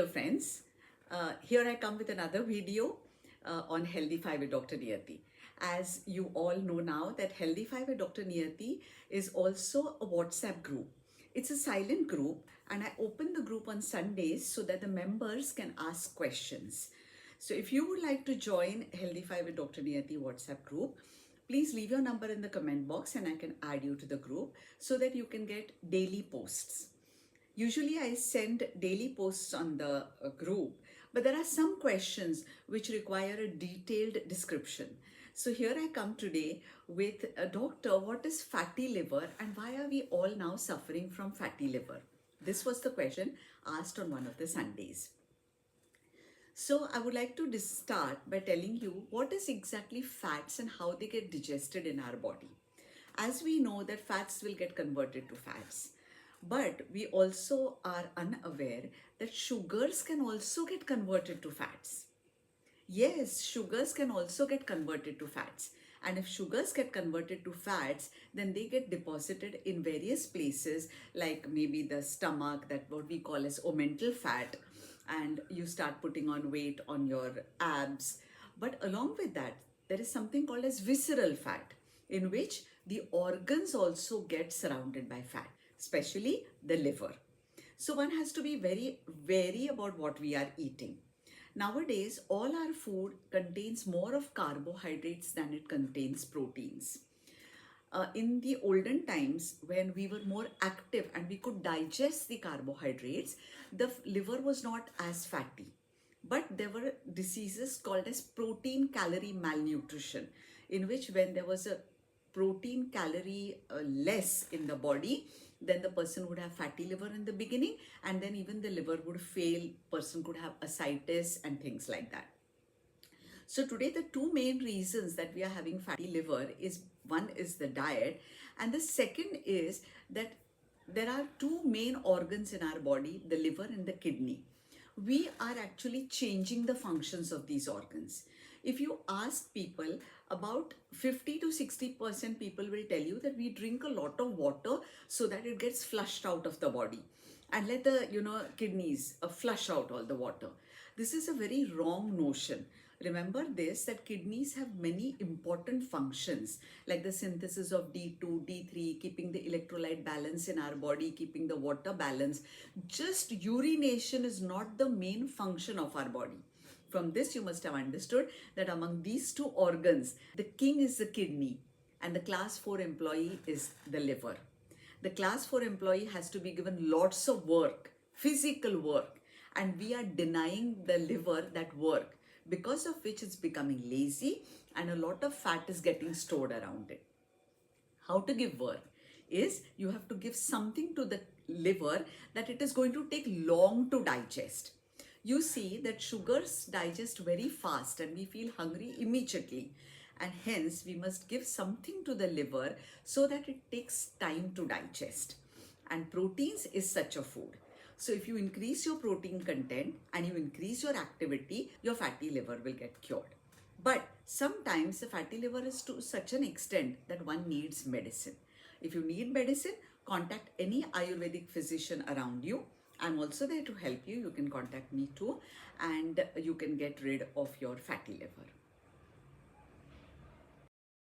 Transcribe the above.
Hello friends, here I come with another video on Healthy 5 with Dr. Niyati. As you all know now that Healthy 5 with Dr. Niyati is also a WhatsApp group. It's a silent group and I open the group on Sundays so that the members can ask questions. So if you would like to join Healthy 5 with Dr. Niyati WhatsApp group, please leave your number in the comment box and I can add you to the group so that you can get daily posts. Usually I send daily posts on the group, but there are some questions which require a detailed description. So here I come today with a doctor, what is fatty liver and why are we all now suffering from fatty liver? This was the question asked on one of the Sundays. So I would like to start by telling you what is exactly fats and how they get digested in our body. As we know that fats will get converted to fats. But we also are unaware that sugars can also get converted to fats. Yes, sugars can also get converted to fats. And if sugars get converted to fats, then they get deposited in various places like maybe the stomach, that what we call as omental fat, and you start putting on weight on your abs. But along with that, there is something called as visceral fat, in which the organs also get surrounded by fat, especially the liver. So one has to be very wary about what we are eating. Nowadays, all our food contains more of carbohydrates than it contains proteins. In the olden times, when we were more active and we could digest the carbohydrates, the liver was not as fatty. But there were diseases called as protein calorie malnutrition, in which when there was a protein calorie less in the body, then the person would have fatty liver in the beginning, and then even the liver would fail, person could have ascites and things like that. So today the two main reasons that we are having fatty liver is, one is the diet, and the second is that there are two main organs in our body, the liver and the kidney. We are actually changing the functions of these organs. If you ask people, about 50 to 60% people will tell you that we drink a lot of water so that it gets flushed out of the body and let the kidneys flush out all the water. This is a very wrong notion. Remember this, that kidneys have many important functions like the synthesis of D2, D3, keeping the electrolyte balance in our body, keeping the water balance. Just urination is not the main function of our body. From this you must have understood that among these two organs, the king is the kidney and the class 4 employee is the liver. The class 4 employee has to be given lots of work, physical work, and we are denying the liver that work, because of which it's becoming lazy and a lot of fat is getting stored around it. How to give work is you have to give something to the liver that it is going to take long to digest. You see that sugars digest very fast and we feel hungry immediately, and hence we must give something to the liver so that it takes time to digest. And proteins is such a food. So if you increase your protein content and you increase your activity, your fatty liver will get cured. But sometimes the fatty liver is to such an extent that one needs medicine. If you need medicine, contact any Ayurvedic physician around you. I'm also there to help you. You can contact me too, and you can get rid of your fatty liver.